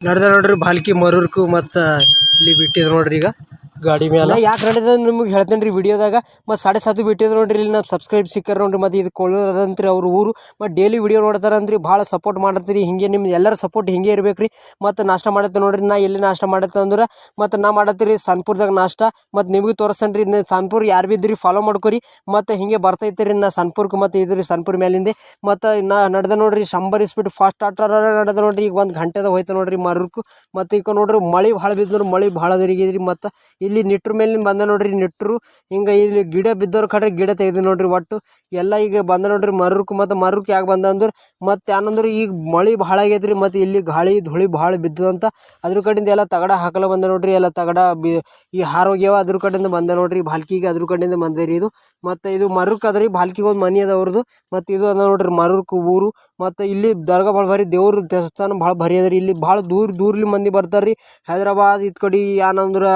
ನಡೆದ ನೋಡ್ರಿ ಬಾಲ್ಕಿ ಮರೂರ್ಕು ಮತ್ತು ಇಲ್ಲಿ ಬಿಟ್ಟಿದ್ರು ನೋಡ್ರಿ ಈಗ ಗಾಡಿ ಮೇಲೆ ಯಾಕೆ ನಡೆದ ನಿಮ್ಗೆ ಹೇಳ್ತೇನೆ ರೀ ವಿಡಿಯೋದಾಗ ಮತ್ತು 7:30 ಬಿಟ್ಟಿದ್ರು ನೋಡ್ರಿ ಇಲ್ಲಿ ನಾವು ಸಬ್ಸ್ಕ್ರೈಬ್ ಸಿಕ್ಕಾರ ನೋಡ್ರಿ ಮತ್ತು ಇದು ಕೊಳ್ಳೋದಂತ್ರಿ ಅವ್ರ ಊರು ಮತ್ತು ಡೈಲಿ ವಿಡಿಯೋ ನೋಡ್ತಾರಂದ್ರಿ ಭಾಳ ಸಪೋರ್ಟ್ ಮಾಡತ್ತೀರಿ ಹಿಂಗೆ ನಿಮ್ಮ ಎಲ್ಲರ ಸಪೋರ್ಟ್ ಹಿಂಗೆ ಇರ್ಬೇಕು ರೀ ಮತ್ತು ನಾಷ್ಟ ಮಾಡತ್ತೆ ನೋಡ್ರಿ ನಾ ಎಲ್ಲಿ ನಾಷ್ಟ ಮಾಡತ್ತೆ ಅಂದ್ರೆ ಮತ್ತು ನಾ ಮಾಡತ್ತೀರಿ ಸನ್ಪುರ್ದಾಗ ನಾಷ್ಟ ಮತ್ತು ನಿಮಗೆ ತೋರಿಸ್ತೇನೆ ರೀ ಸನ್ಪುರ್ ಯಾರು ಬಿದ್ದಿರಿ ಫಾಲೋ ಮಾಡ್ಕೊರಿ ಮತ್ತು ಹಿಂಗೆ ಬರ್ತೈತೆ ರೀ ನಾ ಸನ್ಪುರ್ಗೆ ಮತ್ತು ಇದು ರೀ ಸನ್ಪುರ್ ಮೇಲಿಂದ ಮತ್ತು ನಾ ನಡೆದ ನೋಡ್ರಿ 100 ಸ್ಪೀಡ್ ಫಾಸ್ಟ್ ಆಟಾರ ನಡೆದ ನೋಡ್ರಿ ಈಗ 1 ಗಂಟೆದ ಹೋಯ್ತು ನೋಡ್ರಿ ಮರಕ್ಕೂ ಮತ್ತು ಈಗ ನೋಡ್ರಿ ಮಳೆ ಭಾಳ ಬಿದ್ದು ಮಳೆ ಭಾಳ ದರಿಗಿದ್ರಿ ಮತ್ತು ಇಲ್ಲಿ ನಿಟ್ರ ಮೇಲಿಂದ ಬಂದ ನೋಡ್ರಿ ನಿಟ್ರು ಹಿಂಗೆ ಇಲ್ಲಿ ಗಿಡ ಬಿದ್ದವ್ರ ಕಡೆ ಗಿಡ ತೆಗೆದು ನೋಡ್ರಿ ಒಟ್ಟು ಎಲ್ಲ ಈಗ ಬಂದ ನೋಡ್ರಿ ಮರಕ್ಕೆ ಮತ್ತು ಮರಕ್ಕೆ ಯಾಕೆ ಬಂದ ಅಂದ್ರೆ ಮತ್ತು ಏನಂದ್ರೆ ಈಗ ಮಳೆ ಭಾಳ ಆಗೈತ್ರಿ ಮತ್ತು ಇಲ್ಲಿ ಗಾಳಿ ಧೂಳಿ ಭಾಳ ಬಿದ್ದದಂತ ಅದ್ರ ಕಡೆಯಿಂದ ಎಲ್ಲ ತಗಡ ಹಾಕಲ ಬಂದ ನೋಡ್ರಿ ಎಲ್ಲ ತಗಡ ಈ ಹಾರೋಗ್ಯವ ಅದ್ರ ಕಡೆಯಿಂದ ಬಂದ ನೋಡ್ರಿ ಬಾಲ್ಕಿಗೆ ಅದ್ರ ಕಡೆಯಿಂದ ಬಂದೇರಿ ಇದು ಮತ್ತು ಇದು ಮರಕ್ಕೆ ಅದ್ರಿ ಬಾಲ್ಕಿಗೆ ಒಂದು ಮನೆ ಅದ ಅವ್ರದ್ದು ಮತ್ತು ಇದು ಅದ ನೋಡ್ರಿ ಮರಕ್ಕೆ ಊರು ಮತ್ತು ಇಲ್ಲಿ ದರ್ಗಾ ಭಾಳ ಭಾರಿ ದೇವ್ರ ದೇವಸ್ಥಾನ ಭಾಳ ಭಾರಿ ಅದ ರೀ ಇಲ್ಲಿ ಭಾಳ ದೂರ್ಲಿ ಮಂದಿ ಬರ್ತಾರೆ ರೀ ಹೈದ್ರಾಬಾದ್ ಇದು ಕಡೆ ಏನಂದ್ರೆ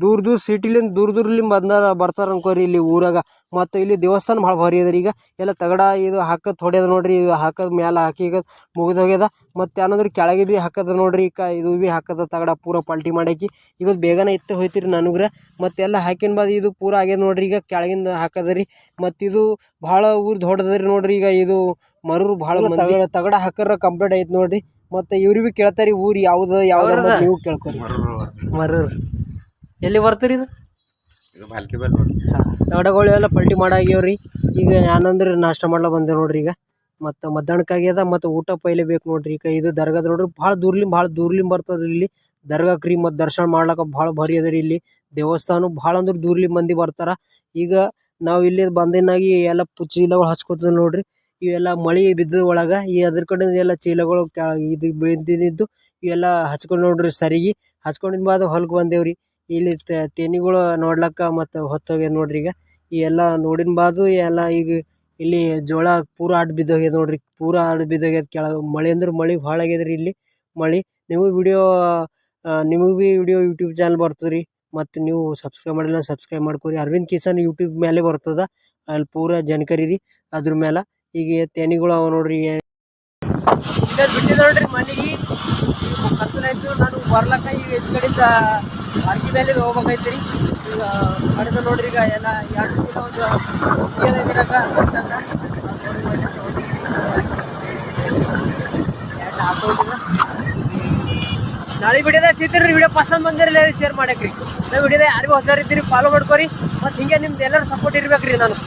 ದೂರ ಸಿಟಿಲಿಂದ ದೂರಲಿಂದ ಬರ್ತಾರೆ ಅನ್ಕೋರಿ ಇಲ್ಲಿ ಊರಾಗ ಮತ್ತು ಇಲ್ಲಿ ದೇವಸ್ಥಾನ ಭಾಳ ಭಾರಿ ಅದ ರೀ ಈಗ ಎಲ್ಲ ತಗಡ ಇದು ಹಾಕದ್ ಹೊಡ್ಯದ ನೋಡ್ರಿ ಇದು ಹಾಕದ ಮ್ಯಾಲೆ ಹಾಕಿ ಈಗ ಮುಗಿದು ಹೋಗ್ಯದ ಮತ್ತು ಏನಂದ್ರೆ ಕೆಳಗೆ ಭೀ ಹಾಕದ ನೋಡ್ರಿ ಇದು ಭೀ ಹಾಕದ ತಗಡ ಪೂರ ಪಲ್ಟಿ ಮಾಡಾಕಿ ಈಗ ಬೇಗನೆ ಇತ್ತು ಹೋಯ್ತಿರಿ ನನಗ್ರೆ ಮತ್ತು ಎಲ್ಲ ಹಾಕಿನ ಬಾದ್ ಇದು ಪೂರ ಆಗ್ಯದ ನೋಡ್ರಿ ಈಗ ಕೆಳಗಿಂದ ಹಾಕದ ರೀ ಮತ್ತು ಇದು ಭಾಳ ಊರು ದೊಡ್ಡದ ನೋಡ್ರಿ ಈಗ ಇದು ಮರೂರು ಭಾಳ ತಗಡ ಹಾಕರ ಕಂಪ್ಲೀಟ್ ಐತೆ ನೋಡ್ರಿ ಮತ್ತು ಇವ್ರು ಭೀ ಕೇಳ್ತಾರೆ ಊರು ಯಾವ್ದು ನೀವು ಕೇಳ್ಕೊರಿ ಮರೂರು ಎಲ್ಲಿ ಬರ್ತೀರಿ ಇದು ತಗಡಗಳು ಎಲ್ಲ ಪಲ್ಟಿ ಮಾಡಾಗ್ಯವ್ರಿ ಈಗ ಏನಂದ್ರೆ ನಾಷ್ಟ ಮಾಡ್ಲಾ ಬಂದೆ ನೋಡ್ರಿ ಈಗ ಮತ್ತು ಮಧ್ಯಾಹ್ನಕ್ಕಾಗ್ಯದ ಮತ್ತು ಊಟ ಪೈಲೆ ಬೇಕು ನೋಡ್ರಿ ಈಗ ಇದು ದರ್ಗಾದ ನೋಡ್ರಿ ಭಾಳ ದೂರ್ಲಿಂದ ಬರ್ತದೆ ಇಲ್ಲಿ ದರ್ಗಾಕ್ರಿ ಮತ್ತು ದರ್ಶನ ಮಾಡ್ಲಕ್ಕ ಭಾಳ ಭಾರಿ ಅದ ರೀ ಇಲ್ಲಿ ದೇವಸ್ಥಾನ ಭಾಳ ಅಂದ್ರೆ ದೂರ್ಲಿ ಮಂದಿ ಬರ್ತಾರ ಈಗ ನಾವು ಇಲ್ಲಿ ಬಂದಿನಾಗಿ ಎಲ್ಲ ಚೀಲಗಳು ಹಚ್ಕೋತದ ನೋಡ್ರಿ ಇವೆಲ್ಲ ಮಳೆ ಬಿದ್ದ ಒಳಗೆ ಈ ಅದ್ರ ಕಡೆ ಎಲ್ಲ ಚೀಲಗಳು ಇದು ಬಿದ್ದಿದ್ದು ಇವೆಲ್ಲ ಹಚ್ಕೊಂಡು ನೋಡ್ರಿ ಸರಿಗೆ ಹಚ್ಕೊಂಡಿನ ಬಾದ ಹೊಲಕ್ಕೆ ಬಂದೇವ್ರಿ ಇಲ್ಲಿ ತೆನಿಗಳು ನೋಡ್ಲಕ್ಕ ಮತ್ತು ಹೊತ್ತೋಗ್ಯದ ನೋಡ್ರಿ ಈಗ ಈ ಎಲ್ಲ ನೋಡಿನ ಬಾದು ಎಲ್ಲ ಈಗ ಇಲ್ಲಿ ಜೋಳ ಪೂರ ಅಡ್ಡ ಬಿದ್ದೋಗ್ಯದ ನೋಡ್ರಿ ಪೂರ ಅಡ್ಡ ಬಿದ್ದೋಗ್ಯದ ಕೆಳಗೆ ಮಳೆ ಅಂದ್ರೆ ಮಳೆ ಭಾಳ ಆಗ್ಯದ್ರಿ ಇಲ್ಲಿ ಮಳೆ ನಿಮಗೆ ಭೀ ವಿಡಿಯೋ ಯೂಟ್ಯೂಬ್ ಚಾನಲ್ ಬರ್ತದೆ ರೀ ಮತ್ತು ನೀವು ಸಬ್ಸ್ಕ್ರೈಬ್ ಮಾಡಿಲ್ಲ ಸಬ್ಸ್ಕ್ರೈಬ್ ಮಾಡ್ಕೊರಿ ಅರವಿಂದ್ ಕಿಸಾನ್ ಯೂಟ್ಯೂಬ್ ಮೇಲೆ ಬರ್ತದ ಅಲ್ಲಿ ಪೂರ ಜಾನಕಾರಿ ರೀ ಅದ್ರ ಮೇಲೆ ಈಗ ತೆನಿಗಳು ಅವ ನೋಡ್ರಿ ಬಿಟ್ಟಿದ ನೋಡ್ರಿ ಮನೆಗೆ ಕತ್ತಲಾಯ್ತು ನಾನು ಬರ್ಲಕ್ಕ ಈಗ ಎದ್ ಕಡೆಯಿಂದ ಬಾಲ್ಕಿ ಮೇಲೆ ಹೋಗ್ಬೇಕೈತಿ ರೀ ಈಗ ಮಾಡಿದ ನೋಡ್ರಿ ಈಗ ಎಲ್ಲ 2 ದಿನ ಒಂದು ಇದ್ರಾಗ ನಾಳೆ ವಿಡಿಯೋದಾಗ ಸಿಗ್ತೀರಿ ವಿಡಿಯೋ ಪಸಂದ್ ಬಂದಿರಲಿ ಶೇರ್ ಮಾಡಕ್ರಿ ನಾವು ವಿಡಿಯೋದಾಗ ಯಾರಿಗೂ ಹೊಸ ಇದ್ದೀರಿ ಫಾಲೋ ಮಾಡ್ಕೊರಿ ಮತ್ತು ಹಿಂಗೆ ನಿಮ್ದು ಎಲ್ಲರೂ ಸಪೋರ್ಟ್ ಇರ್ಬೇಕ್ರಿ ನಾನು